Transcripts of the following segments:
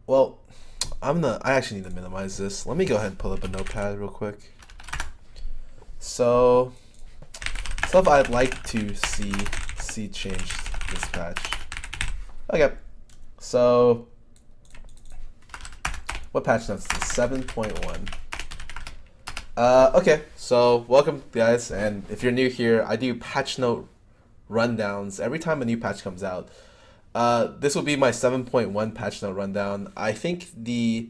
Well, I actually need to minimize this. Let me go ahead and pull up a notepad real quick. So, stuff I'd like to see changed this patch. Okay, so what patch notes is this? 7.1. Okay, so welcome guys, and if you're new here, I do patch note rundowns every time a new patch comes out. This will be my 7.1 patch note rundown. I think the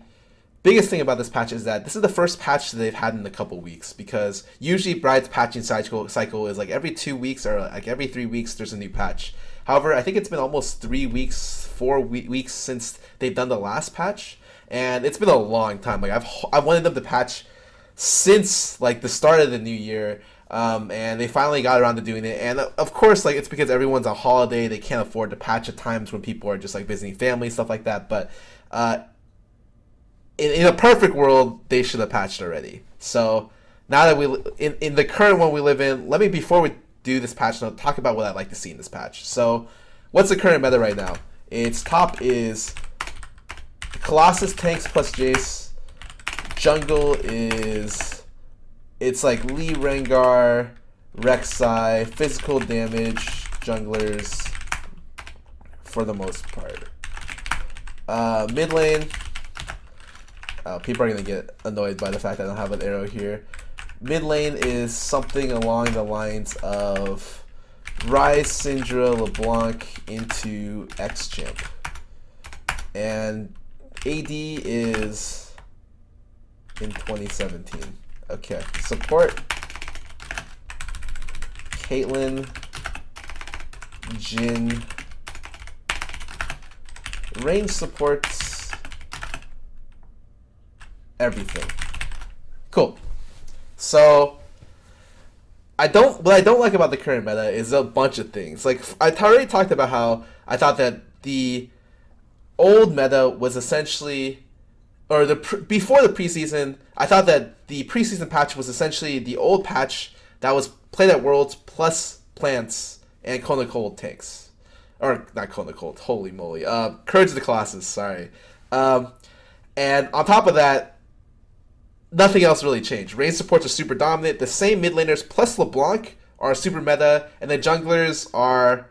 biggest thing about this patch is that this is the first patch that they've had in a couple weeks, because usually Bride's patching cycle is like every 2 weeks or like every 3 weeks there's a new patch. However, I think it's been almost 3 weeks, 4 weeks since they've done the last patch, and it's been a long time. Like I've wanted them to patch since like the start of the new year. And they finally got around to doing it, and of course, like, it's because everyone's on holiday, they can't afford to patch at times when people are just like visiting family, stuff like that. But in a perfect world, they should have patched already. So now that in the current one we live in, let me, before we do this patch note, talk about what I'd like to see in this patch. So what's the current meta right now? Its top is Colossus tanks plus Jace. Jungle is, it's like Lee, Rengar, Rek'Sai, physical damage junglers for the most part. Mid lane, people are going to get annoyed by the fact that I don't have an arrow here. Mid lane is something along the lines of Ryze, Syndra, LeBlanc into X-Champ. And AD is in 2017. Okay, support, Caitlyn, Jhin, range supports, everything. Cool. So, what I don't like about the current meta is a bunch of things. Like, I already talked about how I thought that the old meta was essentially, or before the preseason, I thought that the preseason patch was essentially the old patch that was played at Worlds plus plants and Kona Cold tanks. Or, not Kona Cold, holy moly. Courage of the Colossus, sorry. And on top of that, nothing else really changed. Range supports are super dominant. The same mid laners plus LeBlanc are super meta, and the junglers are...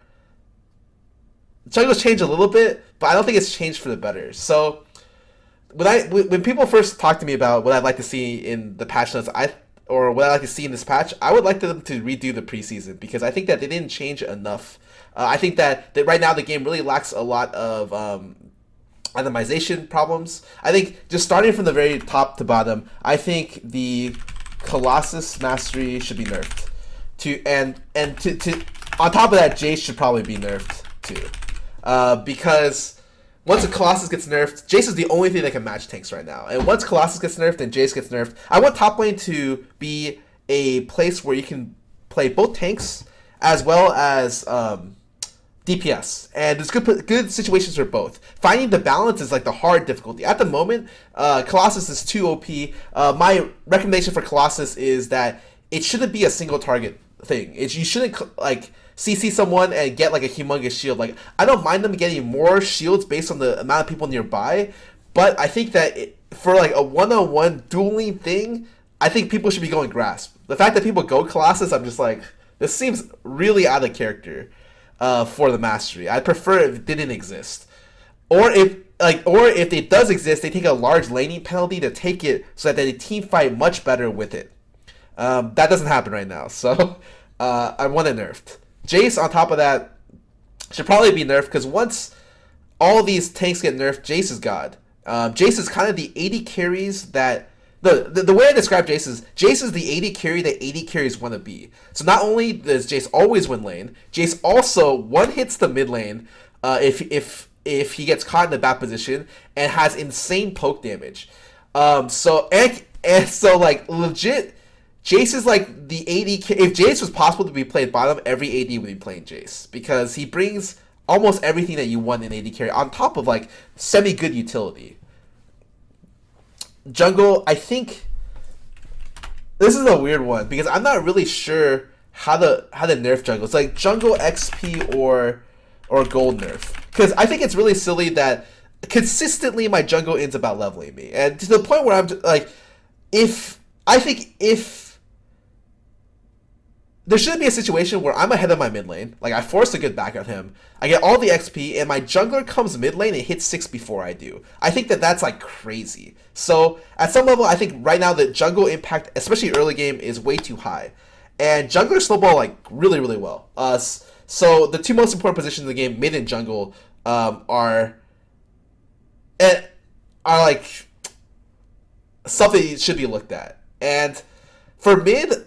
Junglers change a little bit, but I don't think it's changed for the better. So when people first talk to me about what I'd like to see in the patch notes, or what I'd like to see in this patch, I would like them to redo the preseason, because I think that they didn't change enough. I think that right now the game really lacks a lot of randomization problems. I think just starting from the very top to bottom, I think the Colossus mastery should be nerfed. And on top of that, Jace should probably be nerfed too, because once a Colossus gets nerfed, Jace is the only thing that can match tanks right now. And once Colossus gets nerfed and Jace gets nerfed, I want top lane to be a place where you can play both tanks as well as DPS. And there's good situations for both. Finding the balance is like the hard difficulty. At the moment, Colossus is too OP. My recommendation for Colossus is that it shouldn't be a single target thing. You shouldn't like CC someone and get like a humongous shield. Like, I don't mind them getting more shields based on the amount of people nearby, but I think that for like a one-on-one dueling thing, I think people should be going Grasp. The fact that people go Colossus, I'm just like, this seems really out of character for the mastery. I'd prefer if it didn't exist, or if it does exist, they take a large laning penalty to take it so that they team fight much better with it. That doesn't happen right now, so I want it nerfed. Jace, on top of that, should probably be nerfed, because once all these tanks get nerfed, Jace is God. Jace is kind of the AD carries that... The way I describe Jace is the AD carry that AD carries want to be. So not only does Jace always win lane, Jace also one-hits the mid lane if he gets caught in a bad position, and has insane poke damage. So like legit... Jace is like the AD... If Jace was possible to be played bottom, every AD would be playing Jace, because he brings almost everything that you want in AD carry, on top of like semi-good utility. Jungle, I think... This is a weird one, because I'm not really sure how to nerf jungle. It's like jungle XP or gold nerf. Because I think it's really silly that consistently my jungle ends about leveling me, and to the point where I'm just, like, if there shouldn't be a situation where I'm ahead of my mid lane, like I force a good back on him, I get all the XP, and my jungler comes mid lane and hits 6 before I do. I think that that's like crazy. So at some level, I think right now the jungle impact, especially early game, is way too high, and jungler snowball like really really well. So the two most important positions in the game, mid and jungle, are like something that should be looked at. And for mid,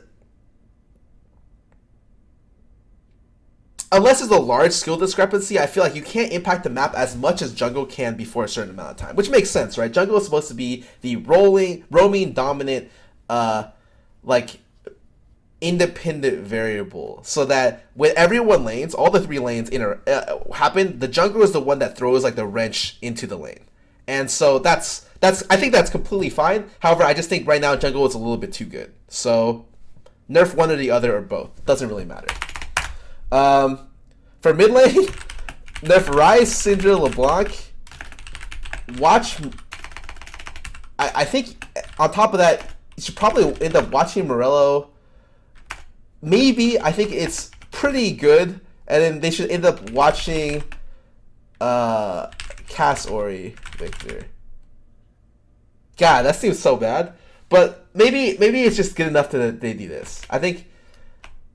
unless there's a large skill discrepancy, I feel like you can't impact the map as much as jungle can before a certain amount of time, which makes sense, right? Jungle is supposed to be the roaming, dominant, like independent variable, so that when everyone lanes, all the three lanes happen, the jungle is the one that throws like the wrench into the lane, and so that's I think that's completely fine. However, I just think right now jungle is a little bit too good, so nerf one or the other or both, doesn't really matter. For mid lane, nerf Ryze, Syndra, LeBlanc. Watch. I think on top of that, you should probably end up watching Morello. Maybe. I think it's pretty good, and then they should end up watching Cass Ori Victor. God, that seems so bad. But maybe it's just good enough that they do this. I think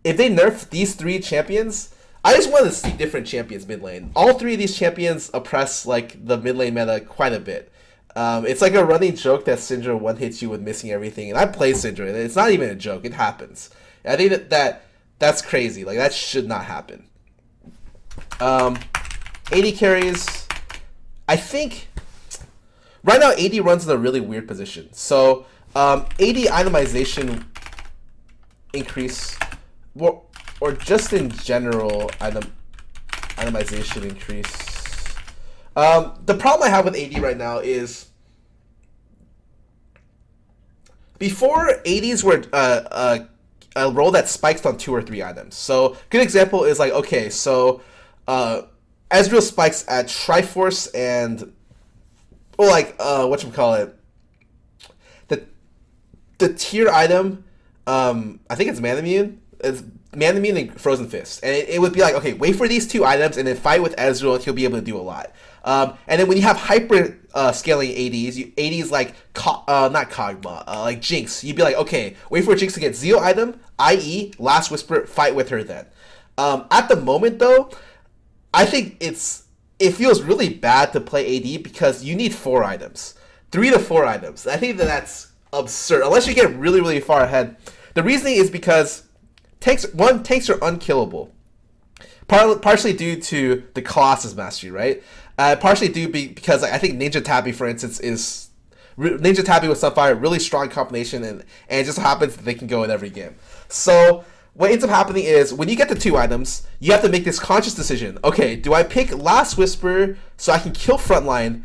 if they nerf these three champions, I just want to see different champions mid lane. All three of these champions oppress like the mid lane meta quite a bit. It's like a running joke that Syndra one hits you with missing everything, and I play Syndra, and it's not even a joke. It happens. And I think that's crazy. Like that should not happen. AD carries. I think right now AD runs in a really weird position. So AD itemization increase. Or just in general, itemization increase. The problem I have with AD right now is before ADs were a role that spikes on 2 or 3 items. So good example is like, okay, so Ezreal spikes at Triforce and whatchamacallit, the tier item, I think it's Manamune. It's Manamune and Frozen Fist, and it would be like, okay, wait for these 2 items and then fight with Ezreal and he'll be able to do a lot. And then when you have hyper scaling ADs like not Kog'Maw, like Jinx, you'd be like, okay, wait for Jinx to get Zeal item, i.e. Last Whisper, fight with her then. At the moment though, I think it feels really bad to play AD because you need 4 items, 3 to 4 items. I think that's absurd unless you get really really far ahead. The reasoning is because tanks are unkillable, partially due to the Colossus mastery, right? Partially due because I think Ninja Tabi, for instance, is Ninja Tabi with Sunfire, really strong combination, and it just happens that they can go in every game. So what ends up happening is when you get the 2 items, you have to make this conscious decision. Okay, do I pick Last Whisper so I can kill frontline,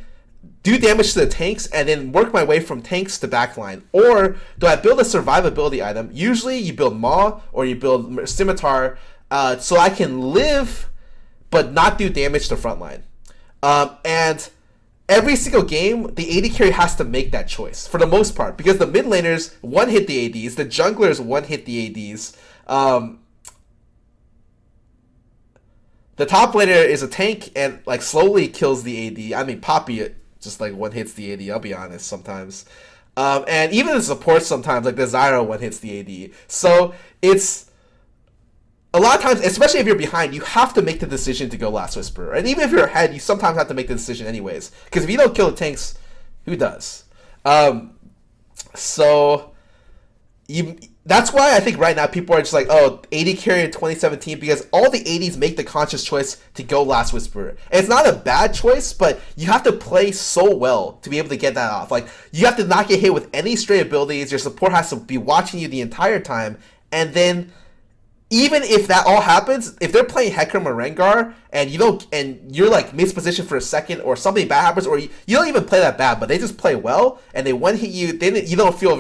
do damage to the tanks, and then work my way from tanks to backline? Or do I build a survivability item? Usually you build Maw or you build Scimitar so I can live but not do damage to frontline. And every single game, the AD carry has to make that choice for the most part, because the mid laners one-hit the ADs, the junglers one-hit the ADs. The top laner is a tank and like slowly kills the AD. I mean, Poppy just like one hits the AD, I'll be honest, sometimes. And even the support sometimes, like the Zyra one hits the AD. So it's a lot of times, especially if you're behind, you have to make the decision to go Last Whisper. And even if you're ahead, you sometimes have to make the decision anyways. Because if you don't kill the tanks, who does? That's why I think right now people are just like, oh, AD carry in 2017, because all the ADs make the conscious choice to go Last Whisper. And it's not a bad choice, but you have to play so well to be able to get that off. Like, you have to not get hit with any stray abilities, your support has to be watching you the entire time, and then even if that all happens, if they're playing Hecarim or Rengar and you're like mispositioned for a second or something bad happens, or you don't even play that bad, but they just play well and they one hit you, then you don't feel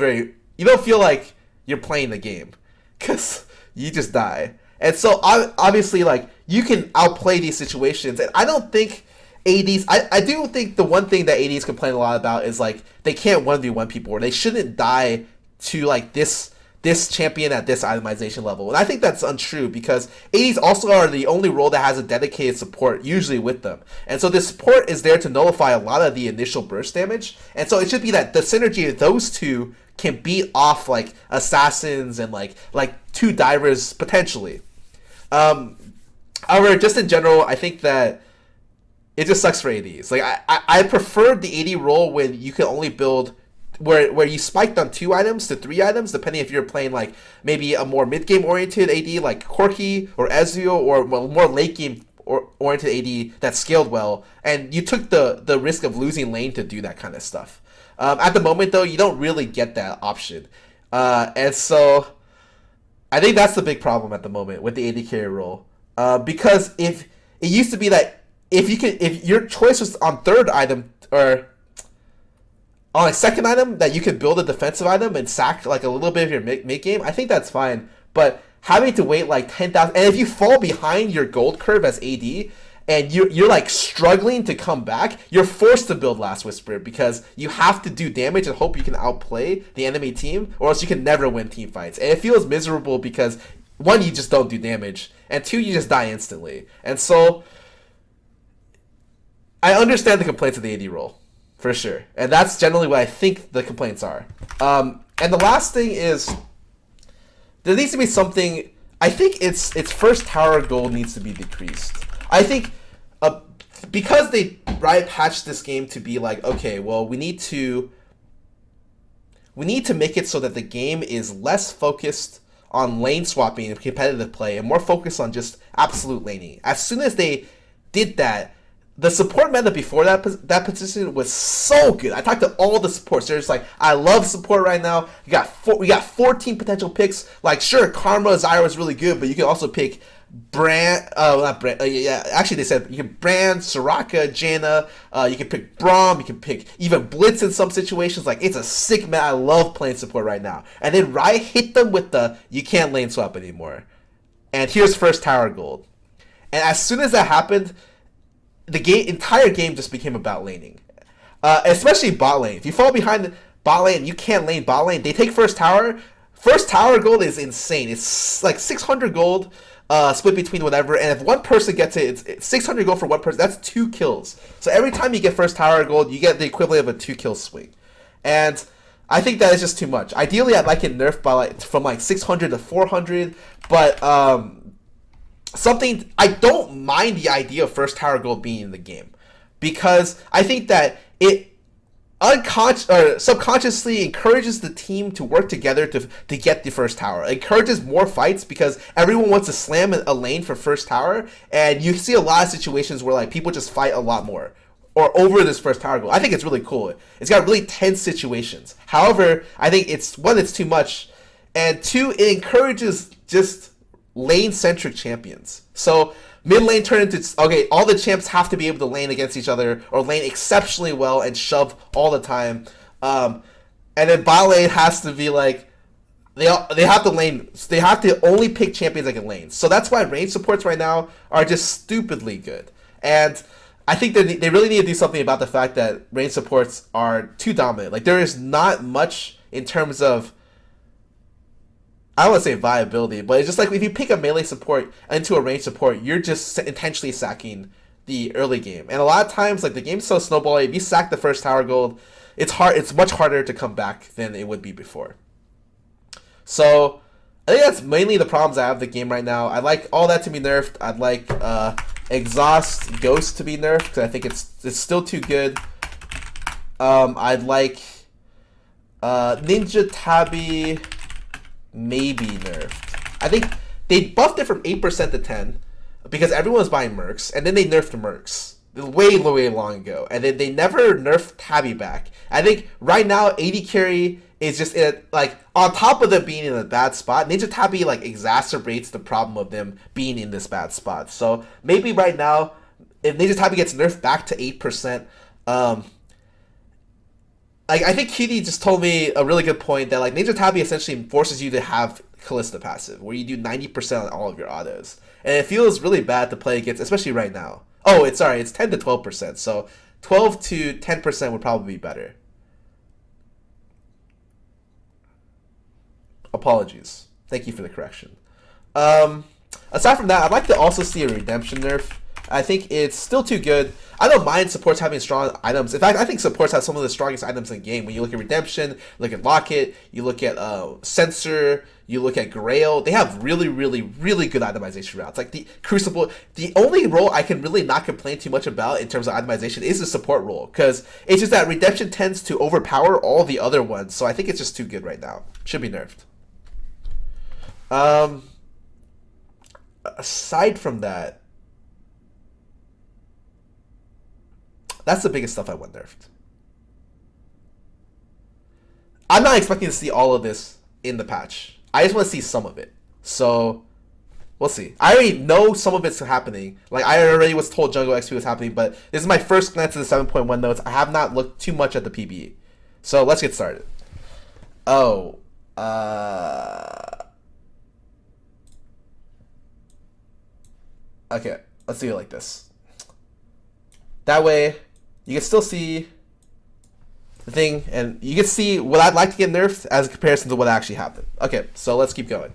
like you're playing the game, because you just die. And so obviously, like, you can outplay these situations, and I don't think ADs, I do think the one thing that ADs complain a lot about is like they can't 1v1 people, or they shouldn't die to like this champion at this itemization level. And I think that's untrue because ADs also are the only role that has a dedicated support usually with them. And so the support is there to nullify a lot of the initial burst damage. And so it should be that the synergy of those two can beat off like assassins and like two divers potentially. However, just in general, I think that it just sucks for ADs. Like I prefer the AD role when you can only build where you spiked on 2 items to 3 items, depending if you're playing like maybe a more mid game oriented AD like Corki or Ezreal, or more late game oriented AD that scaled well, and you took the risk of losing lane to do that kind of stuff. At the moment though, you don't really get that option, and so I think that's the big problem at the moment with the AD carry role, because if it used to be that if your choice was on 3rd item or on a 2nd item that you can build a defensive item and sack like a little bit of your mid game, I think that's fine. But having to wait like 10,000, and if you fall behind your gold curve as AD and you're like struggling to come back, you're forced to build Last Whisper because you have to do damage and hope you can outplay the enemy team, or else you can never win team fights. And it feels miserable because 1, you just don't do damage, and 2, you just die instantly. And so I understand the complaints of the AD role. For sure. And that's generally what I think the complaints are. And the last thing is, there needs to be something, I think it's first tower gold needs to be decreased. I think because they patched this game to be like, okay, well, we need to make it so that the game is less focused on lane swapping and competitive play and more focused on just absolute laning. As soon as they did that, the support meta before that position was so good. I talked to all the supports. They're just like, I love support right now. We got 14 potential picks. Like, sure, Karma Zyra is really good, but you can also pick actually they said you can Brand, Soraka, Janna. You can pick Braum. You can pick even Blitz in some situations. Like, it's a sick meta. I love playing support right now. And then Riot hit them with the you can't lane swap anymore. And here's first tower gold. And as soon as that happened, the entire game just became about laning, especially bot lane. If you fall behind bot lane and you can't lane bot lane, they take first tower. First tower gold is insane. It's like 600 gold split between whatever, and if one person gets it, it's 600 gold for one person. That's 2 kills. So every time you get first tower gold, you get the equivalent of a 2-kill swing. And I think that is just too much. Ideally, I'd like it nerfed by from 600 to 400, but something, I don't mind the idea of first tower gold being in the game, because I think that it subconsciously encourages the team to work together to get the first tower. It encourages more fights because everyone wants to slam a lane for first tower, and you see a lot of situations where people just fight a lot more or over this first tower goal. I think it's really cool. It's got really tense situations. However, I think it's too much, and 2, it encourages just lane-centric champions. So mid lane turn into, okay, all the champs have to be able to lane against each other or lane exceptionally well and shove all the time. And then bot lane has to be like, they have to lane, they have to only pick champions that can lane. So that's why range supports right now are just stupidly good. And I think they really need to do something about the fact that range supports are too dominant. Like, there is not much in terms of, I don't want to say viability, but it's just like if you pick a melee support into a range support, you're just intentionally sacking the early game. And a lot of times, like, the game's so snowballing, if you sack the first tower gold, it's much harder to come back than it would be before. So I think that's mainly the problems I have with the game right now. I'd like all that to be nerfed. I'd like Exhaust Ghost to be nerfed because I think it's still too good. I'd like Ninja Tabi maybe nerfed. I think they buffed it from 8% to 10 because everyone was buying Mercs, and then they nerfed Mercs way long ago, and then they never nerfed Tabby back. I think right now AD carry is just on top of them being in a bad spot, Ninja Tabby exacerbates the problem of them being in this bad spot. So maybe right now, if Ninja Tabby gets nerfed back to 8%, I think QD just told me a really good point that Ninja Tabby essentially forces you to have Kalista passive, where you do 90% on all of your autos. And it feels really bad to play against, especially right now. Oh, it's sorry, it's 10 to 12%. So 12 to 10% would probably be better. Apologies. Thank you for the correction. Um, Aside from that, I'd like to also see a redemption nerf. I think it's still too good. I don't mind supports having strong items. In fact, I think supports have some of the strongest items in the game. When you look at redemption, look at locket, you look at sensor, you look at Grail. They have really, really, really good itemization routes. Like the Crucible, the only role I can really not complain too much about in terms of itemization is the support role, because it's just that redemption tends to overpower all the other ones. So I think it's just too good right now. Should be nerfed. Um, Aside from that, that's the biggest stuff I want nerfed. I'm not expecting to see all of this in the patch. I just want to see some of it. So we'll see. I already know some of it's happening. Like I already was told Jungle XP was happening, but this is my first glance at the 7.1 notes. I have not looked too much at the PBE. So let's get started. Oh, okay. Let's do it like this. That way, you can still see the thing, and you can see what I'd like to get nerfed as a comparison to what actually happened. Okay, so let's keep going.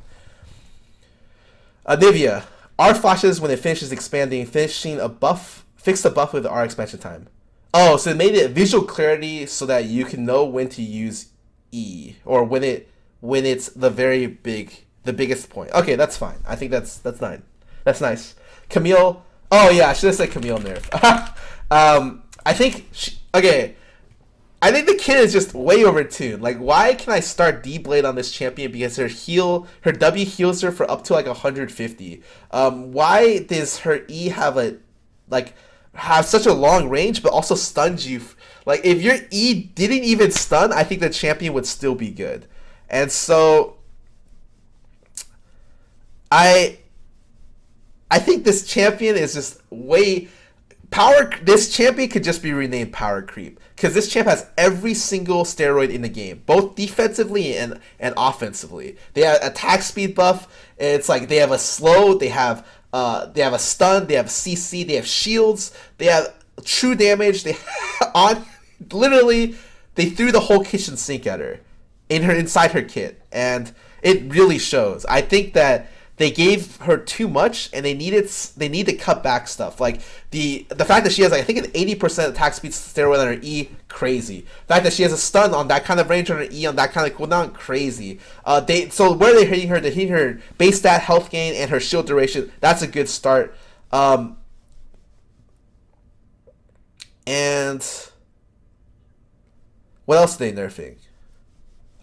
Nivea. R flashes when it finishes expanding, finishing a buff, fix the buff with the R expansion time. Oh, so it made it visual clarity so that you can know when to use E, or when it's the biggest point. Okay, that's fine. I think that's fine. That's nice. Camille. Oh yeah, I should have said Camille nerf. I think okay. I think the kid is just way overtuned. Like, why can I start D-Blade on this champion? Because her W heals her for up to like 150. Why does her E have such a long range, but also stuns you? Like, if your E didn't even stun, I think the champion would still be good. And so, I think this champion is just way power. This champion could just be renamed Power Creep, because this champ has every single steroid in the game, both defensively and offensively. They have attack speed buff. It's like they have a slow. They have a stun. They have CC. They have shields. They have true damage. They on literally they threw the whole kitchen sink at her inside her kit, and it really shows. I think that they gave her too much, and they need to cut back stuff. Like the fact that she has, like, I think, an 80% attack speed steroid on her E, crazy. The fact that she has a stun on that kind of range on her E on that kind of cooldown, crazy. So where they're hitting her, base stat, health gain, and her shield duration. That's a good start. And what else are they nerfing?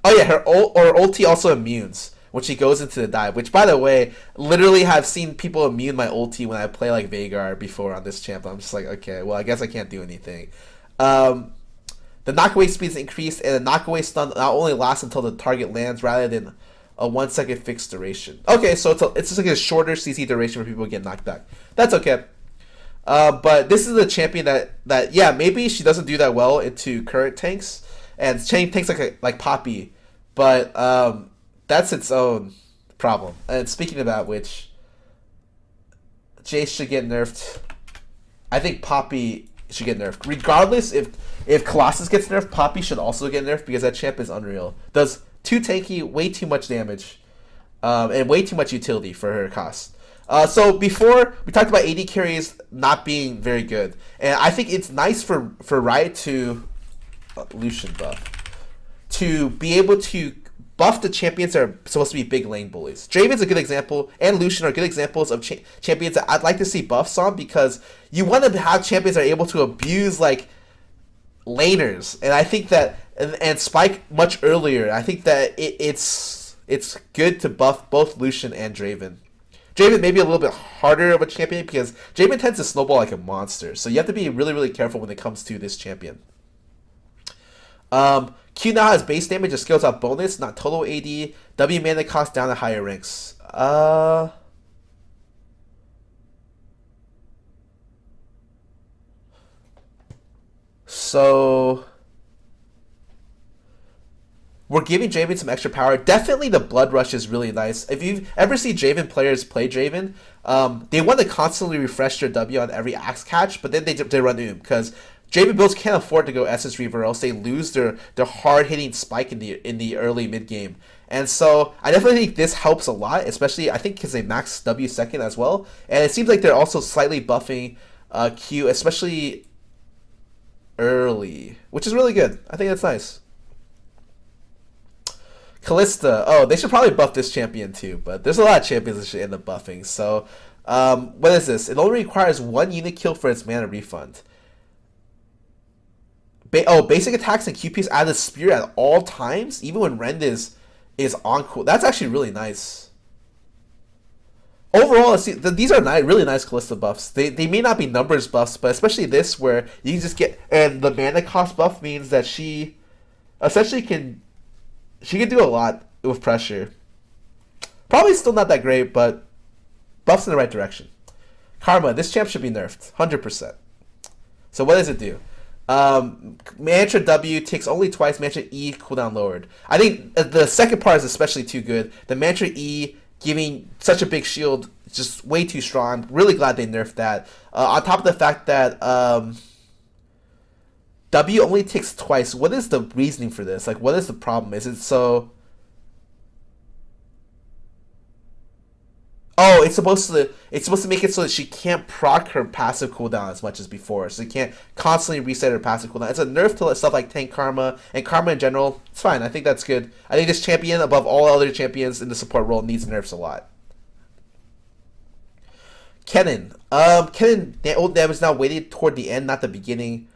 Oh yeah, her ulti also immunes when she goes into the dive, which, by the way, literally have seen people immune my ulti when I play like Veigar before on this champ. I'm just like, okay, well, I guess I can't do anything. The knockaway speed is increased, and the knockaway stun not only lasts until the target lands rather than a 1 second fixed duration. Okay, so it's just like a shorter CC duration where people get knocked back. That's okay. But this is a champion that yeah, maybe she doesn't do that well into current tanks, and tanks like Poppy, but that's its own problem. And speaking about which, Jace should get nerfed. I think Poppy should get nerfed. Regardless, if Colossus gets nerfed, Poppy should also get nerfed, because that champ is unreal. Does too tanky, way too much damage, and way too much utility for her cost. So before, we talked about AD carries not being very good, and I think it's nice for Riot to Lucian buff to be able to buff the champions that are supposed to be big lane bullies. Draven's a good example, and Lucian are good examples of champions that I'd like to see buffs on, because you want to have champions that are able to abuse like laners, and I think that and spike much earlier. I think that it's good to buff both Lucian and Draven. Draven may be a little bit harder of a champion, because Draven tends to snowball like a monster, so you have to be really, really careful when it comes to this champion. Q now has base damage, a skills out bonus, not total AD. W mana cost down at higher ranks. So we're giving Draven some extra power. Definitely the Blood Rush is really nice. If you've ever seen Draven players play Draven, they want to constantly refresh their W on every axe catch, but then they run into him because Draven builds can't afford to go Essence Reaver, or else they lose their hard hitting spike in the early mid game. And so I definitely think this helps a lot, especially I think because they max W second as well, and it seems like they're also slightly buffing Q, especially early, which is really good. I think that's nice. Callista. Oh, they should probably buff this champion too, but there's a lot of champions that should end up buffing. So, what is this? It only requires 1 unit kill for its mana refund. Basic attacks and QPs add a spear at all times, even when Rend is on cool. That's actually really nice. Overall, these are really nice Callista buffs. They may not be numbers buffs, but especially this where you can just get, and the mana cost buff means that she essentially can do a lot with pressure. Probably still not that great, but buffs in the right direction. Karma, this champ should be nerfed, 100%. So what does it do? Mantra W takes only twice, Mantra E cooldown lowered. I think the second part is especially too good. The Mantra E giving such a big shield, just way too strong. I'm really glad they nerfed that. On top of the fact that W only takes twice. What is the reasoning for this? Like, what is the problem? Is it so... Oh, it's supposed to make it so that she can't proc her passive cooldown as much as before. So she can't constantly reset her passive cooldown. It's a nerf to stuff like Tank Karma and Karma in general. It's fine. I think that's good. I think this champion, above all other champions in the support role, needs nerfs a lot. Kennen. Kennen old damage now weighted toward the end, not the beginning.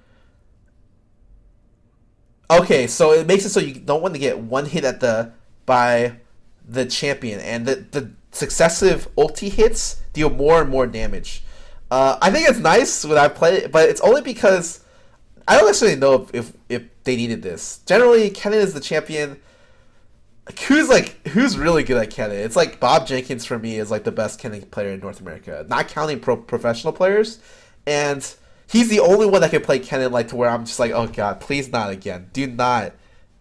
Okay, so it makes it so you don't want to get one hit by the champion, and the successive ulti hits deal more and more damage. I think it's nice when I play it, but it's only because I don't necessarily know if they needed this. Generally, Kennen is the champion. Who's really good at Kennen? It's like Bob Jenkins for me is like the best Kennen player in North America, not counting professional players, and he's the only one that can play Kennen like to where I'm just like, oh god, please not again. Do not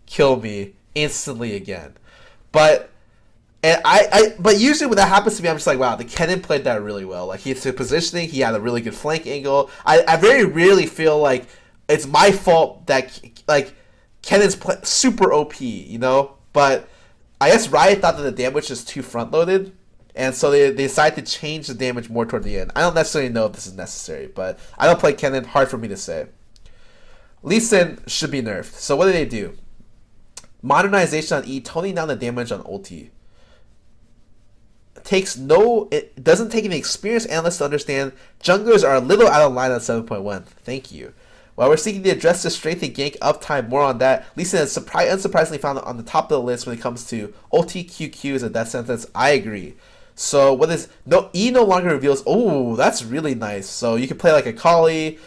kill me instantly again. But but usually when that happens to me, I'm just like, wow, the Kennen played that really well. Like, his positioning, he had a really good flank angle. I very rarely feel like it's my fault that, like, Kennen's super OP, you know? But I guess Riot thought that the damage is too front-loaded, and so they decided to change the damage more toward the end. I don't necessarily know if this is necessary, but I don't play Kennen, hard for me to say. Lee Sin should be nerfed. So what did they do? Modernization on E, toning down the damage on ulti. It doesn't take an experienced analyst to understand junglers are a little out of line on 7.1. Thank you. While we're seeking to address the strength and gank uptime, more on that. Lee Sin is unsurprisingly found on the top of the list when it comes to ulti QQ as a death sentence. I agree. So what is E no longer reveals? Oh, that's really nice. So you can play like a Kali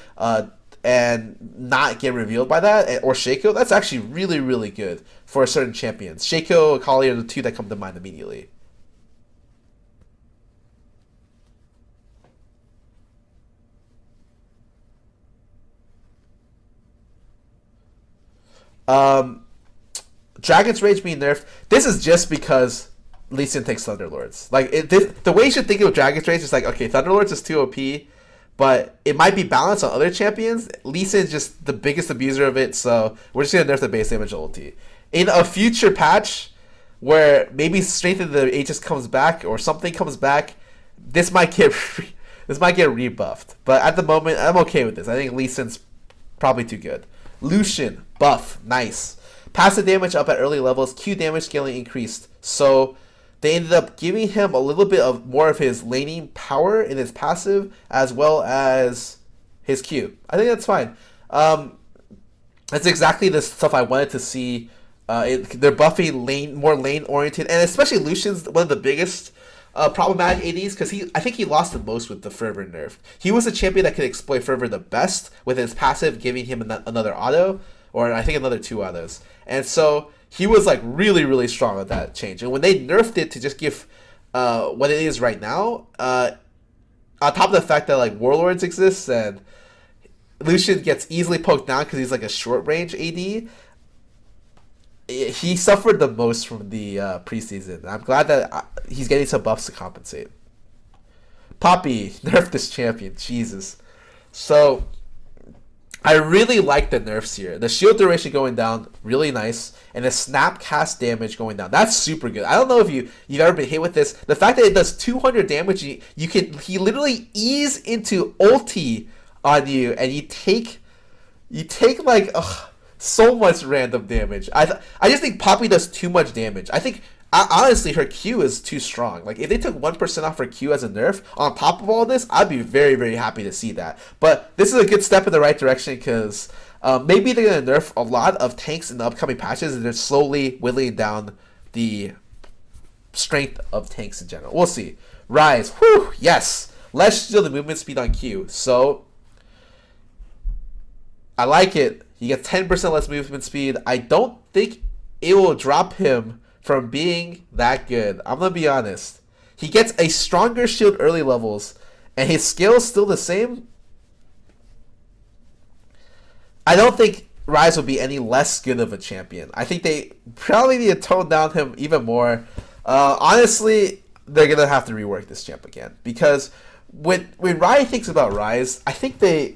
and not get revealed by that, or Shaco. That's actually really, really good for certain champions. Shaco, Kali are the two that come to mind immediately. Dragon's Rage being nerfed. This is just because Lee Sin takes Thunderlords. Like, the way you should think of Dragon's Rage is like, okay, Thunderlords is too OP, but it might be balanced on other champions. Lee Sin is just the biggest abuser of it, so we're just gonna nerf the base damage ulti. In a future patch where maybe Strength of the Aegis comes back or something comes back, this might get rebuffed. But at the moment, I'm okay with this. I think Lee Sin's probably too good. Lucian, buff, nice. Passive damage up at early levels, Q damage scaling increased. So they ended up giving him a little bit of more of his laning power in his passive as well as his Q. I think that's fine. That's exactly the stuff I wanted to see. They're buffing more lane oriented, and especially Lucian's one of the biggest problematic ADs because I think he lost the most with the Fervor nerf. He was a champion that could exploit Fervor the best with his passive giving him another auto, or I think another 2 autos. And so he was like really, really strong with that change. And when they nerfed it to just give what it is right now, on top of the fact that like Warlords exists and Lucian gets easily poked down because he's like a short range AD, he suffered the most from the preseason. I'm glad that he's getting some buffs to compensate. Poppy, nerf this champion. Jesus. So, I really like the nerfs here. The shield duration going down, really nice. And the snap cast damage going down. That's super good. I don't know if you've ever been hit with this. The fact that it does 200 damage, he literally ease into ulti on you, and you take like so much random damage. I just think Poppy does too much damage. I think honestly her Q is too strong. Like if they took 1% off her Q as a nerf on top of all this, I'd be very, very happy to see that. But this is a good step in the right direction because maybe they're gonna nerf a lot of tanks in the upcoming patches, and they're slowly whittling down the strength of tanks in general. We'll see. Rise, whew, yes, less shield and movement speed on Q. So I like it. He gets 10% less movement speed. I don't think it will drop him from being that good. I'm going to be honest. He gets a stronger shield early levels, and his skill is still the same. I don't think Rise will be any less good of a champion. I think they probably need to tone down him even more. Honestly, they're going to have to rework this champ again. Because when Riot thinks about Rise, I think they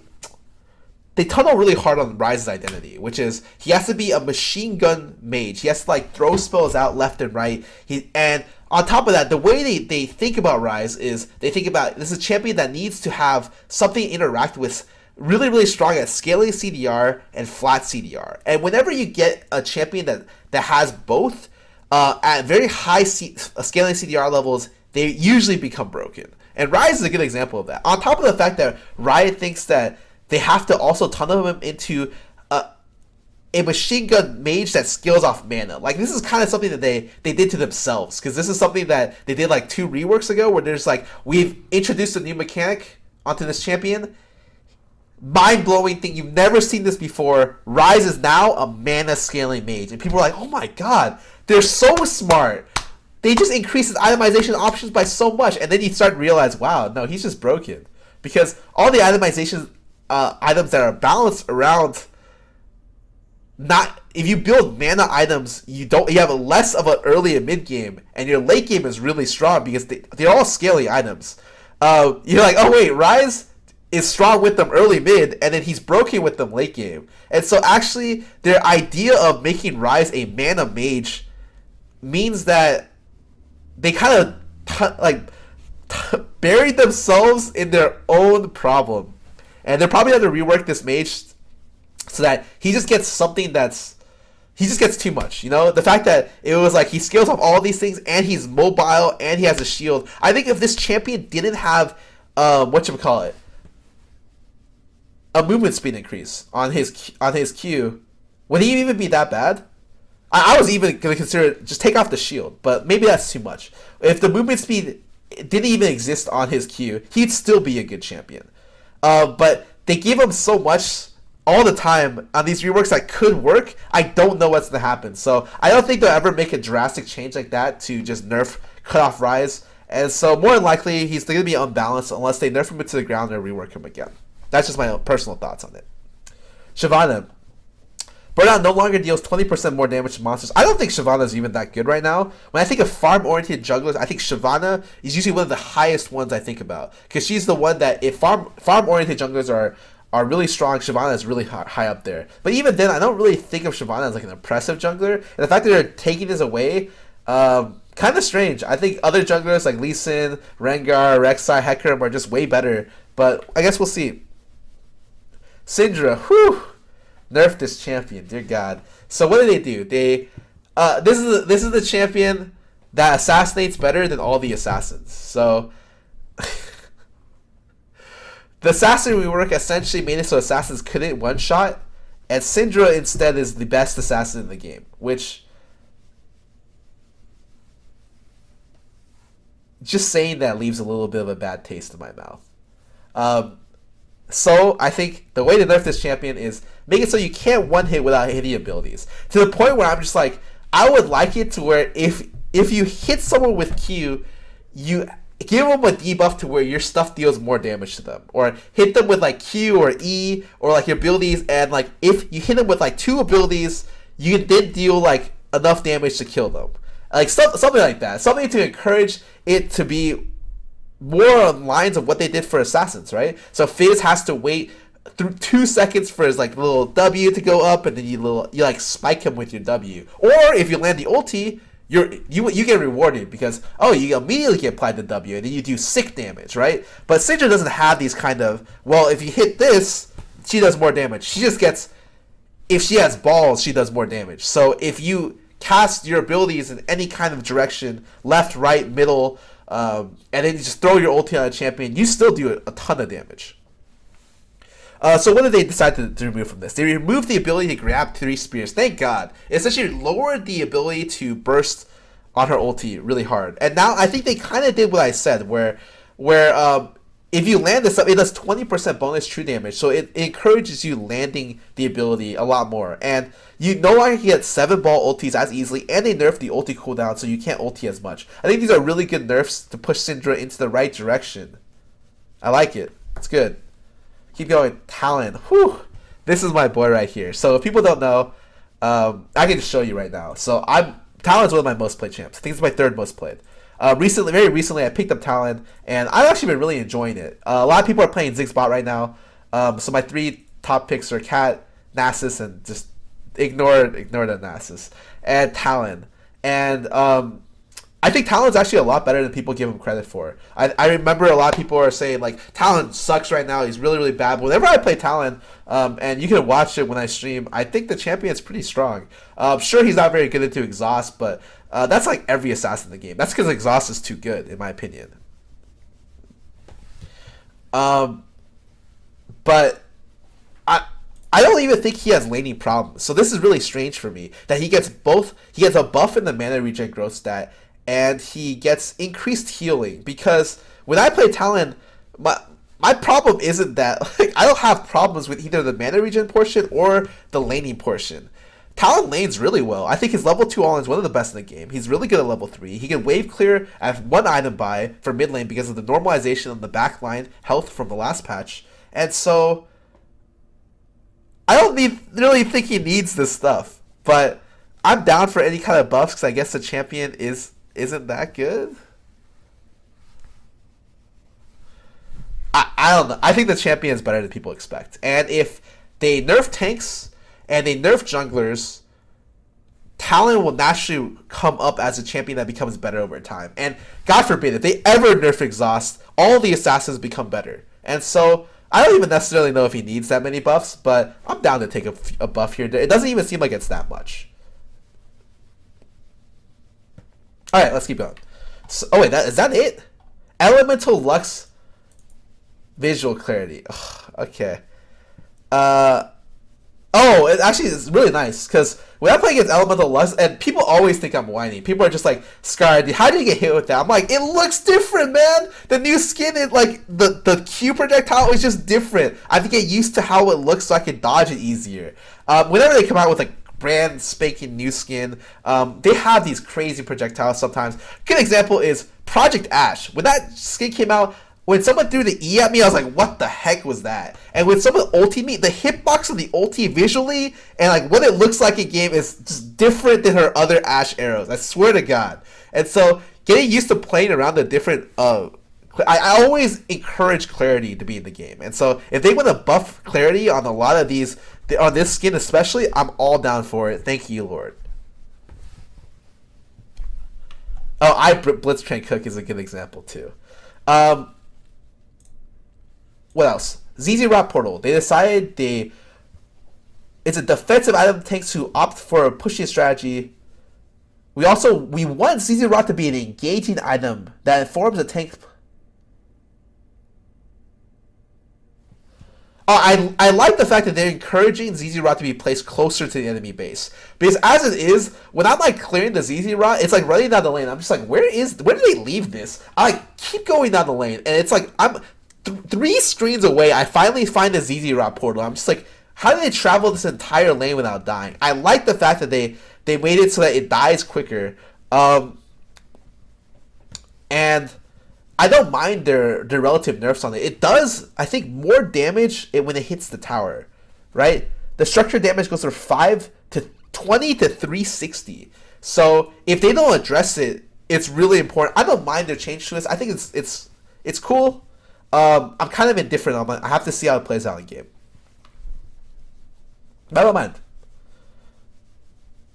tunnel really hard on Rise's identity, which is he has to be a machine gun mage. He has to like throw spells out left and right. And on top of that, the way they think about Rise is they think about this is a champion that needs to have something to interact with really, really strong at scaling CDR and flat CDR. And whenever you get a champion that has both at very high scaling CDR levels, they usually become broken. And Rise is a good example of that. On top of the fact that Riot thinks that they have to also tunnel him into a machine gun mage that skills off mana. Like, this is kind of something that they did to themselves, because this is something that they did like 2 reworks ago, where there's like, we've introduced a new mechanic onto this champion. Mind-blowing thing, you've never seen this before. Rise is now a mana scaling mage, and people are like, oh my god, they're so smart. They just increased his itemization options by so much, and then you start to realize, wow, no, he's just broken. Because all the itemization items that are balanced around, not if you build mana items, you have less of an early and mid game, and your late game is really strong because they're all scaly items. You're like, oh wait, Rise is strong with them early mid, and then he's broken with them late game. And so actually, their idea of making Rise a mana mage means that they kind of buried themselves in their own problem. And they're probably going to rework this mage so that he just gets something he just gets too much, you know? The fact that it was like he scales off all these things, and he's mobile, and he has a shield. I think if this champion didn't have, whatchamacallit, a movement speed increase on his Q, would he even be that bad? I was even going to consider just take off the shield, but maybe that's too much. If the movement speed didn't even exist on his Q, he'd still be a good champion. But they give him so much all the time on these reworks that could work. I don't know what's going to happen. So I don't think they'll ever make a drastic change like that to just nerf cut off Rise. And so more than likely, he's going to be unbalanced unless they nerf him into the ground and rework him again. That's just my own personal thoughts on it. Shyvana. Burnout no longer deals 20% more damage to monsters. I don't think Shyvana is even that good right now. When I think of farm-oriented junglers, I think Shyvana is usually one of the highest ones I think about. Because she's the one that, if farm-oriented junglers are really strong, Shyvana is really high up there. But even then, I don't really think of Shyvana as like an impressive jungler. And the fact that they're taking this away, kind of strange. I think other junglers like Lee Sin, Rengar, Rek'Sai, Hecarim are just way better. But I guess we'll see. Syndra, whew. Nerf this champion, dear God. So what do? They this is the champion that assassinates better than all the assassins. So the assassin rework essentially made it so assassins couldn't one shot, and Syndra instead is the best assassin in the game, which, just saying that leaves a little bit of a bad taste in my mouth. So I think the way to nerf this champion is make it so you can't one hit without hitting abilities. To the point where I'm just like, I would like it to where if you hit someone with Q, you give them a debuff to where your stuff deals more damage to them, or hit them with like Q or E or like your abilities, and like if you hit them with like 2 abilities, you then deal like enough damage to kill them. Like something like that. Something to encourage it to be more on lines of what they did for Assassins, right? So Fizz has to wait through 2 seconds for his like little W to go up, and then you like spike him with your W. Or if you land the ulti, you get rewarded because you immediately get applied the W, and then you do sick damage, right? But Syndra doesn't have these kind of, well, if you hit this, she does more damage. She just gets, if she has balls, she does more damage. So if you cast your abilities in any kind of direction, left, right, middle, and then you just throw your ulti on a champion, you still do a ton of damage. So what did they decide to remove from this? They removed the ability to grab 3 spears. Thank God. It essentially lowered the ability to burst on her ulti really hard. And now I think they kind of did what I said, where if you land this up, it does 20% bonus true damage. So it encourages you landing the ability a lot more. And you no longer can get 7-ball ultis as easily, and they nerfed the ulti cooldown so you can't ulti as much. I think these are really good nerfs to push Syndra into the right direction. I like it. It's good. Keep going. Talon. Whew. This is my boy right here. So if people don't know, I can just show you right now. So Talon's one of my most played champs. I think it's my 3rd most played. Very recently, I picked up Talon, and I've actually been really enjoying it. A lot of people are playing Ziggs bot right now. So my 3 top picks are Cat, Nasus, and just ignore the Nasus, and Talon. And I think Talon's actually a lot better than people give him credit for. I remember a lot of people are saying, like, Talon sucks right now. He's really, really bad. But whenever I play Talon, and you can watch it when I stream, I think the champion's pretty strong. Sure, he's not very good into exhaust, but that's like every assassin in the game. That's because exhaust is too good, in my opinion. But I don't even think he has laning problems. So this is really strange for me, that he gets a buff in the mana regen growth stat, and he gets increased healing. Because when I play Talon, my problem isn't that, like, I don't have problems with either the mana regen portion or the laning portion. Talon lanes really well. I think his level 2 all-in is one of the best in the game. He's really good at level 3. He can wave clear at 1 item buy for mid lane because of the normalization of the backline health from the last patch. And so I don't really think he needs this stuff. But I'm down for any kind of buffs because I guess the champion isn't that good. I don't know. I think the champion is better than people expect. And if they nerf tanks and they nerf junglers, Talon will naturally come up as a champion that becomes better over time. And God forbid, if they ever nerf exhaust, all the assassins become better. And so I don't even necessarily know if he needs that many buffs, but I'm down to take a buff here. It doesn't even seem like it's that much. Alright, let's keep going. So, oh wait, is that it? Elemental Lux visual clarity. Ugh, okay. Oh, it actually is really nice, because when I play against Elemental Lux, and people always think I'm whiny. People are just like, Scar, how did you get hit with that? I'm like, it looks different, man! The new skin, the Q projectile is just different. I have to get used to how it looks so I can dodge it easier. Whenever they come out with like brand spanking new skin, they have these crazy projectiles sometimes. Good example is Project Ash. When that skin came out, when someone threw the E at me, I was like, what the heck was that? And when someone ulti me, the hitbox of the ulti visually and like what it looks like in game is just different than her other Ashe arrows. I swear to God. And so getting used to playing around the different I always encourage clarity to be in the game. And so if they want to buff clarity on a lot of these, on this skin especially, I'm all down for it. Thank you, Lord. Oh, Blitzcrank Cook is a good example too. What else? ZZ Rot Portal. They decided it's a defensive item tanks who opt for a pushing strategy. We want ZZ Rot to be an engaging item that informs a tank. I like the fact that they're encouraging ZZ Rot to be placed closer to the enemy base. Because as it is, when I'm like clearing the ZZ Rot, it's like running down the lane. I'm just like, where did they leave this? I like keep going down the lane, and it's like I'm 3 screens away. I finally find the ZZ Rot portal. I'm just like, how did they travel this entire lane without dying? I like the fact that they made it so that it dies quicker. And I don't mind their relative nerfs on it. It does, I think, more damage when it hits the tower, right? The structure damage goes from 5 to 20 to 360. So if they don't address it, it's really important. I don't mind their change to this. I think it's cool. I'm kind of indifferent on it. I have to see how it plays out in game. But I don't mind.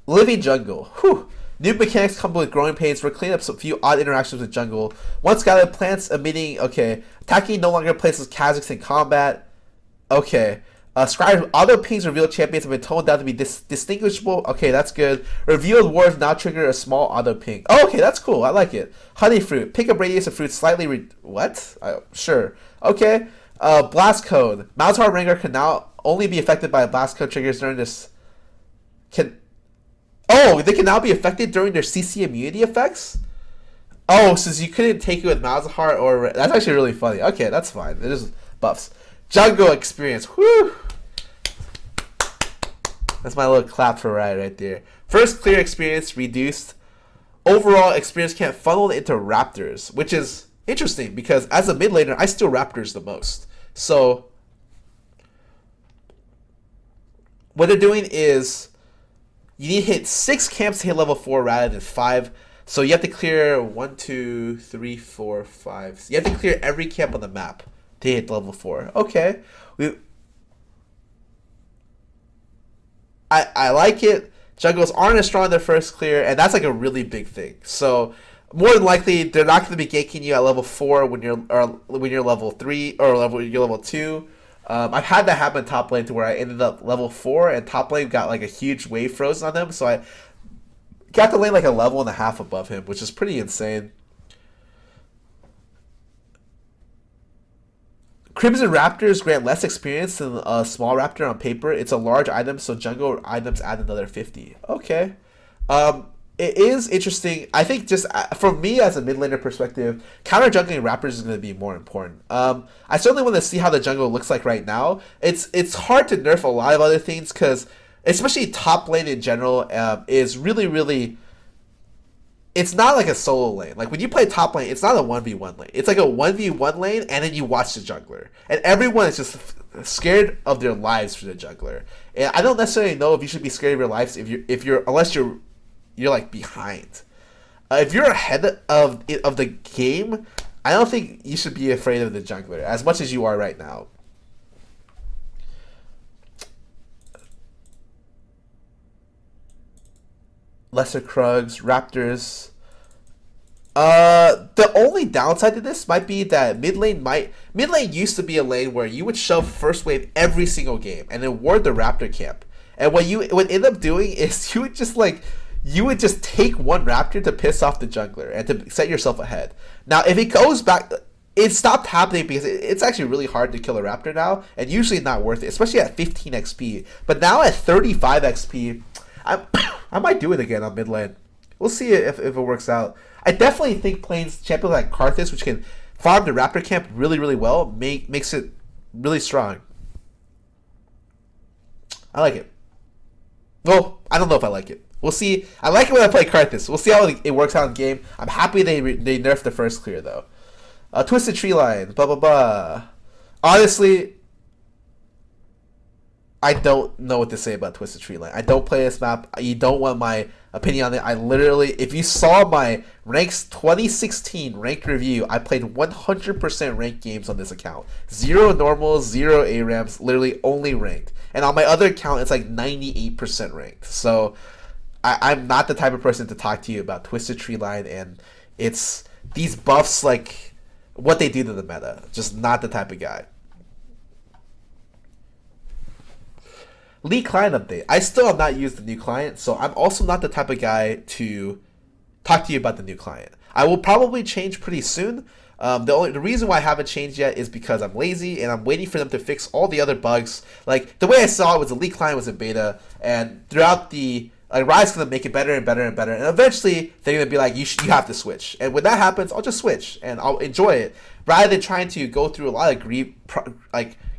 Living Jungle. Whew. New mechanics come with growing pains. We're cleaning up some few odd interactions with jungle. Once gathered, plants emitting. Okay. Attacking no longer places Kazakhs in combat. Okay. Scarra'S other pings revealed champions have been toned down to be distinguishable. Okay, that's good. Revealed wards now trigger a small auto ping. Oh, okay, that's cool. I like it. Honey fruit. Pick up radius of fruit slightly. What? Sure. Okay. Blast code. Malzahar Rengar can now only be affected by blast code triggers during this. They can now be affected during their CC immunity effects? Oh, since you couldn't take it with Malzahar or... That's actually really funny. Okay, that's fine. It is buffs. Jungle experience. Whew. That's my little clap for Riot right there. First clear experience reduced. Overall experience can't funnel into Raptors, which is interesting because as a mid laner, I steal Raptors the most. So what they're doing is you need to hit 6 camps to hit level 4 rather than 5. So you have to clear 1, 2, 3, 4, 5. So you have to clear every camp on the map to hit level 4. Okay. I like it. Jungles aren't as strong in their first clear, and that's like a really big thing. So more than likely, they're not going to be ganking you at level 4 when you're level 3 or you're level 2. I've had that happen top lane to where I ended up level 4 and top lane got like a huge wave frozen on them, so I got to lane like a level and a half above him, which is pretty insane. Crimson Raptors grant less experience than a small Raptor on paper. It's a large item, so jungle items add another 50. Okay. It is interesting. I think just from me as a mid laner perspective, counter jungling Raptors is going to be more important. I certainly want to see how the jungle looks like right now. It's hard to nerf a lot of other things because, especially top lane in general, is really... It's not like a solo lane. Like when you play top lane, it's not a 1v1 lane. It's like a 1v1 lane, and then you watch the jungler. And everyone is just scared of their lives for the jungler. And I don't necessarily know if you should be scared of your lives unless you're like behind. If you're ahead of the game, I don't think you should be afraid of the jungler as much as you are right now. Lesser Krugs, Raptors. The only downside to this might be that mid lane used to be a lane where you would shove first wave every single game and then ward the Raptor camp. And what you would end up doing is you would just take one Raptor to piss off the jungler and to set yourself ahead. Now, if it goes back, it stopped happening because it's actually really hard to kill a Raptor now, and usually not worth it, especially at 15 XP. But now at 35 XP, I might do it again on mid lane. We'll see if it works out. I definitely think playing champions like Karthus, which can farm the Raptor camp really well, makes it really strong. I like it. Well, I don't know if I like it. We'll see. I like it when I play Karthus. We'll see how it works out in game. I'm happy they nerfed the first clear though. Twisted Tree Line. Blah blah blah. Honestly, I don't know what to say about Twisted Tree Line. I don't play this map. You don't want my opinion on it. I literally, if you saw my ranks 2016 ranked review, I played 100% ranked games on this account. 0 normals, 0 ARAMs, literally only ranked. And on my other account, it's like 98% ranked. So I'm not the type of person to talk to you about Twisted Tree Line and it's these buffs, like what they do to the meta. Just not the type of guy. Lee client update. I still have not used the new client, so I'm also not the type of guy to talk to you about the new client. I will probably change pretty soon. The reason why I haven't changed yet is because I'm lazy and I'm waiting for them to fix all the other bugs. Like the way I saw it was the Lee client was in beta, and throughout the Riot's gonna make it better and better and better, and eventually they're gonna be like, you have to switch. And when that happens, I'll just switch and I'll enjoy it rather than trying to go through a lot of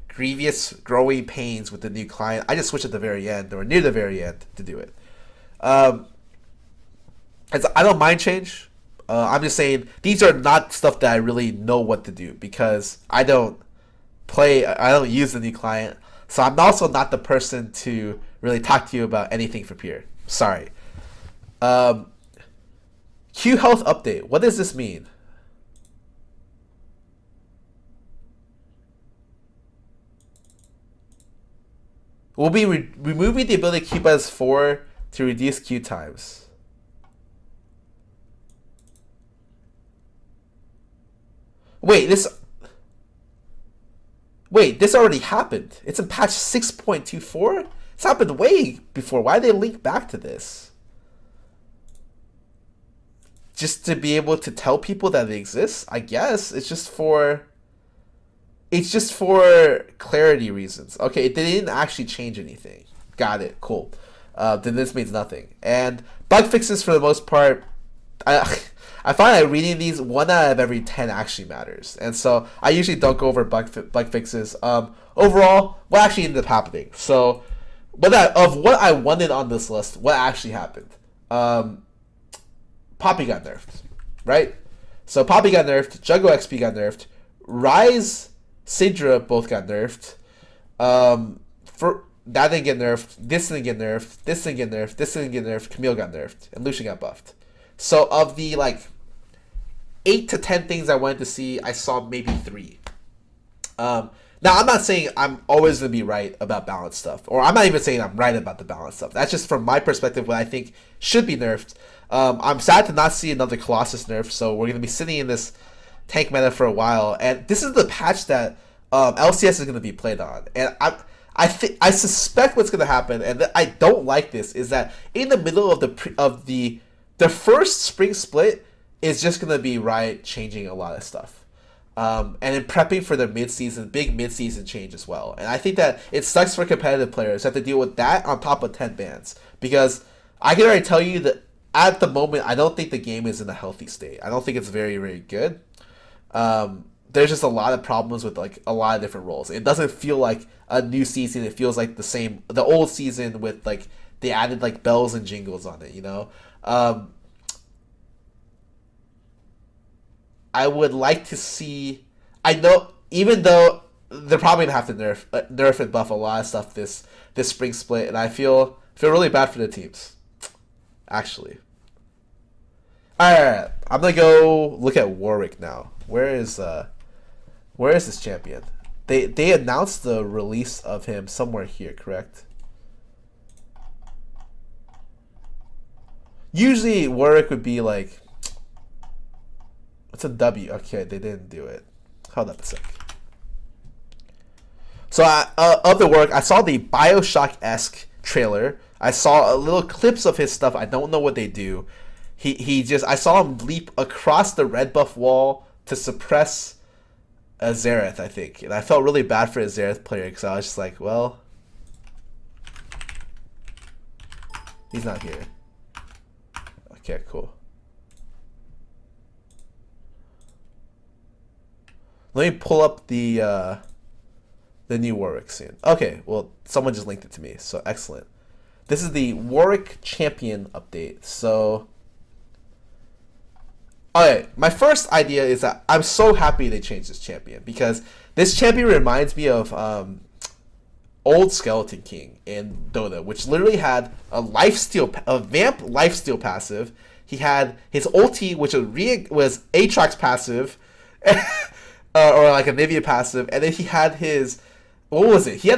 grievous growing pains with the new client. I just switch at the very end or near the very end to do it. I don't mind change. I'm just saying these are not stuff that I really know what to do because I don't use the new client. So I'm also not the person to really talk to you about anything from here. Sorry. Um, Q health update. What does this mean? We'll be removing the ability to keep as 4 to reduce Q times. Wait, this already happened. It's in patch 6.24? It's happened way before. Why did they link back to this? Just to be able to tell people that it exists? I guess. It's just for clarity reasons. Okay, it didn't actually change anything. Got it. Cool. Then this means nothing. And bug fixes, for the most part, I find that reading these, 1 out of every 10 actually matters. And so I usually don't go over bug fixes. Overall, what actually ended up happening? So, what I wanted on this list, what actually happened? Poppy got nerfed, right? So Poppy got nerfed, Jungle XP got nerfed, Rise, Syndra both got nerfed. For that didn't get nerfed, this didn't get nerfed, this didn't get nerfed, this didn't get nerfed, Camille got nerfed, and Lucian got buffed. So of the 8 to 10 things I wanted to see, I saw maybe 3. Now, I'm not saying I'm always going to be right about balance stuff, or I'm not even saying I'm right about the balance stuff. That's just from my perspective what I think should be nerfed. I'm sad to not see another Colossus nerf, so we're going to be sitting in this tank meta for a while, and this is the patch that LCS is going to be played on. And I suspect what's going to happen, and I don't like this, is that in the middle of the first spring split is just going to be Riot changing a lot of stuff. And in prepping for their big mid-season change as well. And I think that it sucks for competitive players to have to deal with that on top of 10 bans. Because I can already tell you that at the moment, I don't think the game is in a healthy state. I don't think it's very, very good. There's just a lot of problems with a lot of different roles. It doesn't feel like a new season. It feels like the old season with they added bells and jingles on it, you know? I would like to see. I know, even though they're probably gonna have to nerf and buff a lot of stuff this spring split, and I feel really bad for the teams. Actually, all right, I'm gonna go look at Warwick now. Where is this champion? They announced the release of him somewhere here, correct? Usually Warwick would be like. It's a W. Okay, they didn't do it. Hold up a sec. So of the work, I saw the Bioshock-esque trailer. I saw little clips of his stuff. I don't know what they do. I saw him leap across the red buff wall to suppress a Xerath, I think. And I felt really bad for a Xerath player because I was just like, well, he's not here. Okay, cool. Let me pull up the new Warwick scene. Okay, well, someone just linked it to me, so excellent. This is the Warwick champion update. So, alright, my first idea is that I'm so happy they changed this champion because this champion reminds me of old Skeleton King in Dota, which literally had a vamp lifesteal passive. He had his ulti, which was Aatrox passive. Or a Nivea passive, and then he had his, what was it? He had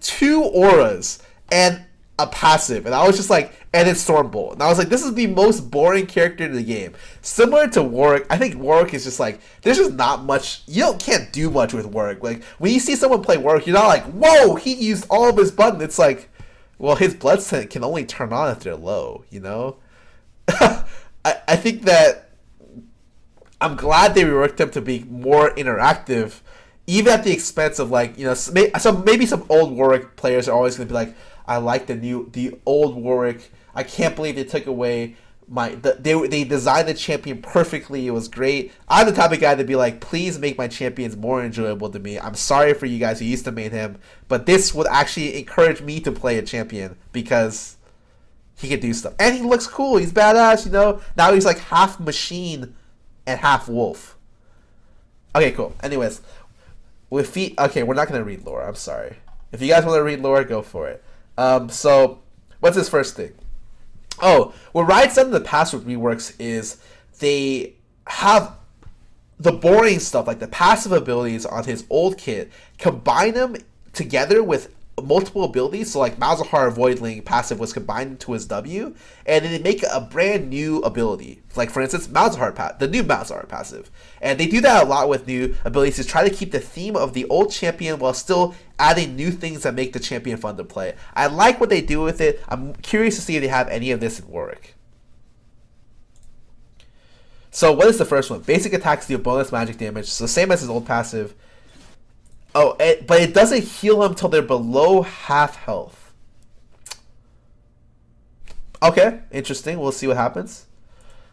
2 auras and a passive, and I was just like, and it's Stormbolt, and I was like, this is the most boring character in the game. Similar to Warwick, I think Warwick is just there's just not much. Can't do much with Warwick. When you see someone play Warwick, you're not like, whoa, he used all of his button. It's like, well, his blood scent can only turn on if they're low, you know. I think that. I'm glad they reworked him to be more interactive, even at the expense of maybe some old Warwick players are always going to be like, I like the old Warwick. I can't believe they took away they designed the champion perfectly. It was great. I'm the type of guy to be like, please make my champions more enjoyable to me. I'm sorry for you guys who used to main him, but this would actually encourage me to play a champion because he can do stuff and he looks cool. He's badass, you know. Now he's half machine and half wolf. Okay, cool. Anyways, okay, we're not gonna read lore. I'm sorry. If you guys want to read lore, go for it. So what's his first thing? Oh, what Riot's done in the past with reworks is they have the boring stuff, like the passive abilities on his old kit, combine them together with multiple abilities. So like Malzahar Voidling passive was combined into his W, and then they make a brand new ability. Like for instance, the new Malzahar passive. And they do that a lot with new abilities to try to keep the theme of the old champion while still adding new things that make the champion fun to play. I like what they do with it. I'm curious to see if they have any of this in Warwick. So what is the first one? Basic attacks deal bonus magic damage. So same as his old passive. Oh, but it doesn't heal them until they're below half health. Okay, interesting. We'll see what happens.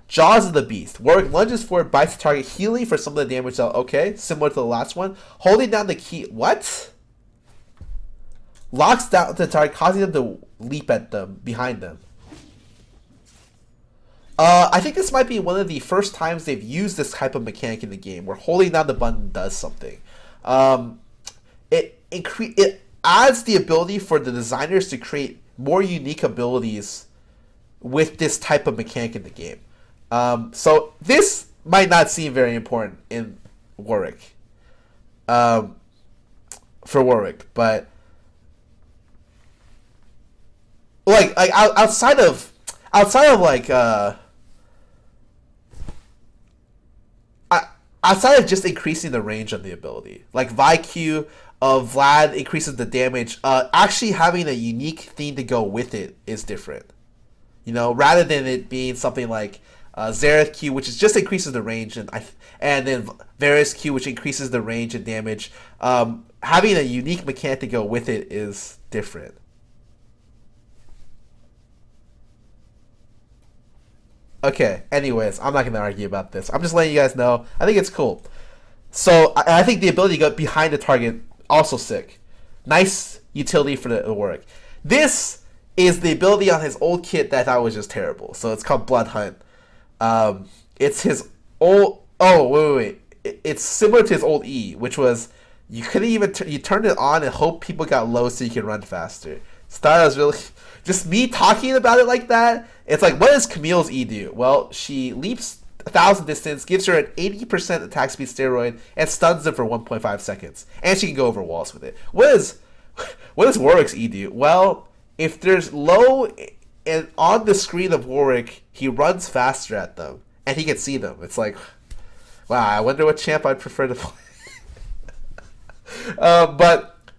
Jaws of the Beast. Warwick lunges forward, bites the target, healing for some of the damage. Okay, similar to the last one. Holding down the key. What? Locks down the target, causing them to leap at them, behind them. I think this might be one of the first times they've used this type of mechanic in the game, where holding down the button does something. It adds the ability for the designers to create more unique abilities with this type of mechanic in the game. So this might not seem very important in Warwick, for Warwick, but like outside of like outside of just increasing the range of the ability, like VIQ of Vlad increases the damage, actually having a unique thing to go with it is different. You know, rather than it being something like Xerath Q, which is just increases the range, and then Varus Q, which increases the range and damage. Having a unique mechanic to go with it is different. Okay, anyways, I'm not going to argue about this. I'm just letting you guys know. I think it's cool. So, I think the ability to go behind the target, also sick. Nice utility for the Warwick. This is the ability on his old kit that I thought was just terrible. So, it's called Blood Hunt. It's his old... Oh, wait. It's similar to his old E, which was... You couldn't even... you turned it on and hope people got low so you could run faster. So, that was really... Just me talking about it like that, it's like, what does Camille's E do? Well, she leaps 1,000 distance, gives her an 80% attack speed steroid, and stuns them for 1.5 seconds. And she can go over walls with it. What does Warwick's E do? Well, if there's low and on the screen of Warwick, he runs faster at them, and he can see them. It's like, wow, I wonder what champ I'd prefer to play.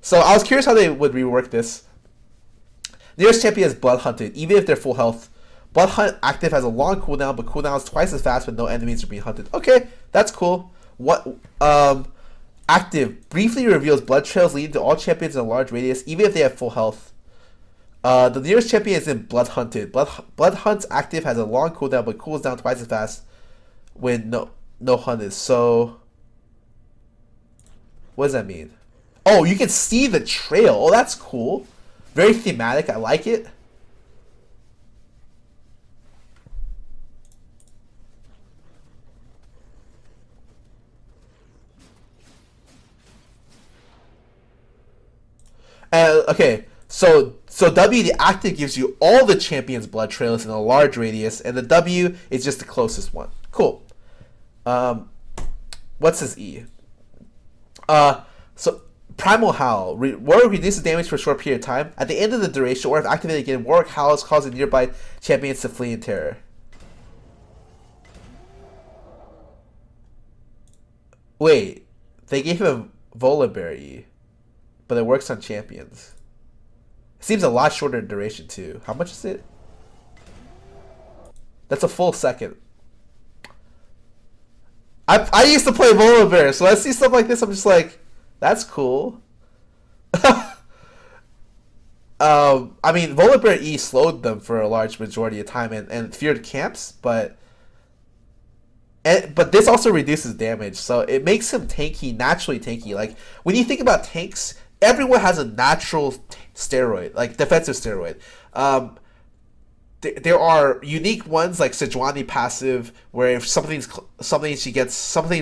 So I was curious how they would rework this. Nearest champion is Blood Hunted, even if they're full health. Blood Hunt active has a long cooldown, but cooldown is twice as fast when no enemies are being hunted. Okay, that's cool. What active briefly reveals blood trails leading to all champions in a large radius, even if they have full health. The nearest champion is in Blood Hunted. Blood Hunt's active has a long cooldown, but cools down twice as fast when no hunt is. So, what does that mean? Oh, you can see the trail. Oh, that's cool. Very thematic. I like it. Okay, so W, the active, gives you all the champion's blood trails in a large radius, and the W is just the closest one. Cool. What's his E? So Primal Howl. Warwick reduces damage for a short period of time. At the end of the duration, or if activated again, Warwick howls, causing nearby champions to flee in terror. Wait, they gave him Volaberry, but it works on champions. It seems a lot shorter in duration too. How much is it? That's a full second. I used to play Volaberry, so I see stuff like this, I'm just like, that's cool. I mean, Volibear E slowed them for a large majority of time and feared camps, but this also reduces damage, so it makes him tanky, naturally tanky. Like, when you think about tanks, everyone has a natural steroid, like defensive steroid. there are unique ones like Sejuani passive, where if something's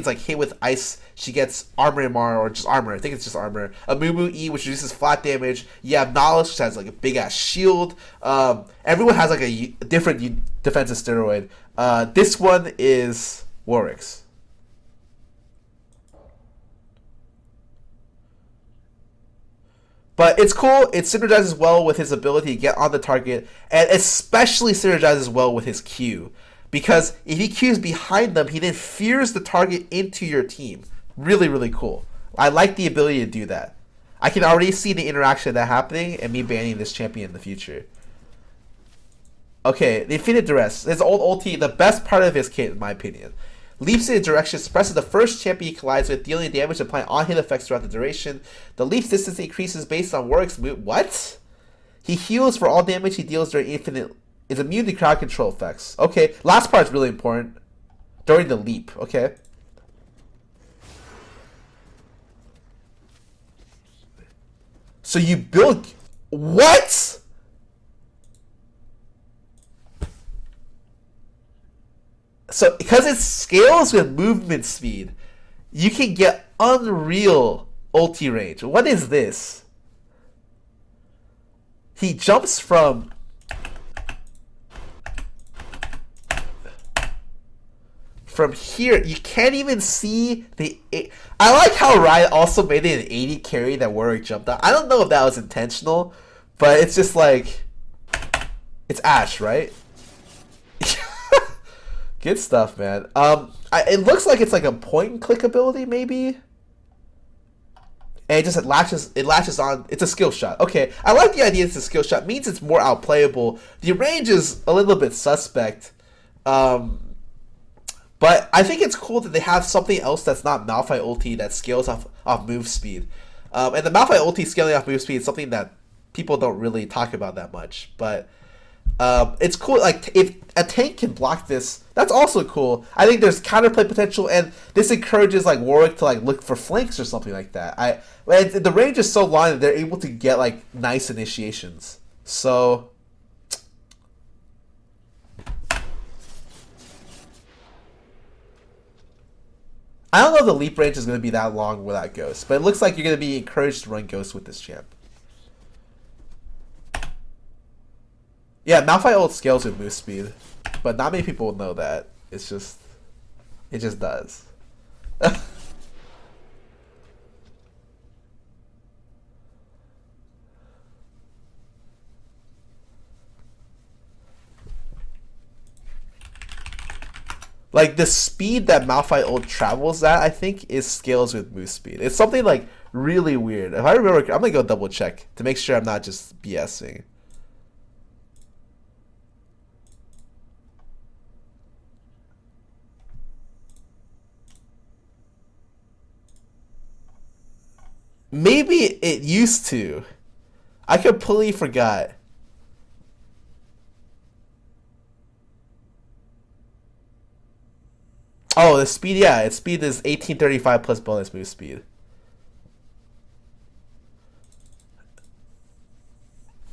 like hit with ice, she gets armor MR or just armor. I think it's just armor. A Mumu E, which reduces flat damage. You have Knowledge, which has like a big ass shield. Everyone has like a different defensive steroid. This one is Warwick's. But it's cool. It synergizes well with his ability to get on the target, and especially synergizes well with his Q. Because if he Qs behind them, he then fears the target into your team. Really, really cool. I like the ability to do that. I can already see the interaction of that happening and me banning this champion in the future. Okay, the Infinite Duress. His old ulti, the best part of his kit, in my opinion. Leaps in a direction, suppresses the first champion he collides with, dealing damage and applying on-hit effects throughout the duration. The leap's distance increases based on Warwick's move. What? He heals for all damage he deals during infinite. Is immune to crowd control effects. Okay, last part is really important. During the leap, okay? So you build... What? So, because it scales with movement speed, you can get unreal ulti range. What is this? He jumps from here. You can't even see the... I like how Riot also made it an 80 carry that Warwick jumped on. I don't know if that was intentional, but it's just like... It's Ashe, right? Good stuff, man. It looks like it's like a point and click ability, maybe. And it latches on. It's a skill shot. Okay, I like the idea. It's a skill shot. Means it's more outplayable. The range is a little bit suspect. But I think it's cool that they have something else that's not Malphite ulti that scales off move speed. And the Malphite ulti scaling off move speed is something that people don't really talk about that much. But it's cool. Like if a tank can block this, that's also cool. I think there's counterplay potential, and this encourages like Warwick to like look for flanks or something like that. The range is so long that they're able to get like nice initiations. So I don't know if the leap range is going to be that long without Ghost, but it looks like you're going to be encouraged to run Ghost with this champ. Yeah, Malphite ult scales with move speed, but not many people know that. It just does. Like the speed that Malphite ult travels at, I think, is scales with move speed. It's something like really weird. If I remember, I'm gonna go double check to make sure I'm not just BSing. Maybe it used to. I completely forgot. Oh, the speed, yeah, its speed is 1835 plus bonus move speed.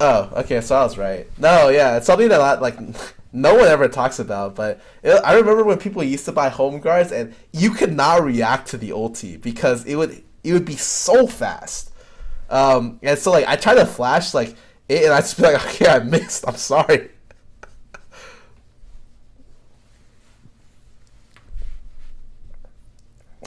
Oh, okay, so I was right. No, yeah, it's something that like no one ever talks about. But I remember when people used to buy home guards, and you could not react to the ulti because it would be so fast. And so like I try to flash like it, and I just be like, okay, I missed. I'm sorry.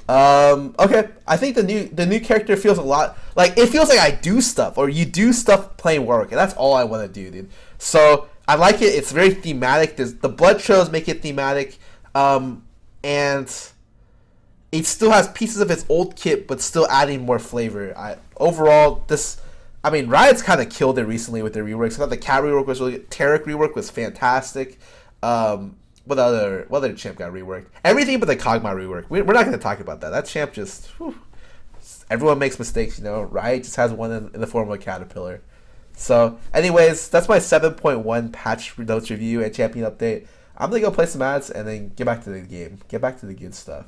Okay. I think the new character feels a lot like it feels like I do stuff or you do stuff playing Warwick, and that's all I want to do, dude. So I like it. It's very thematic. The blood trails make it thematic, and it still has pieces of its old kit, but still adding more flavor. Overall, Riot's kind of killed it recently with their reworks. I thought the Cat rework was really good. Tarek rework was fantastic. What other champ got reworked? Everything but the Kog'Maw rework. We're not going to talk about that. That champ just... Whew, everyone makes mistakes, you know. Riot just has one in the form of a caterpillar. So, anyways, that's my 7.1 patch notes review and champion update. I'm going to go play some ads and then get back to the game. Get back to the good stuff.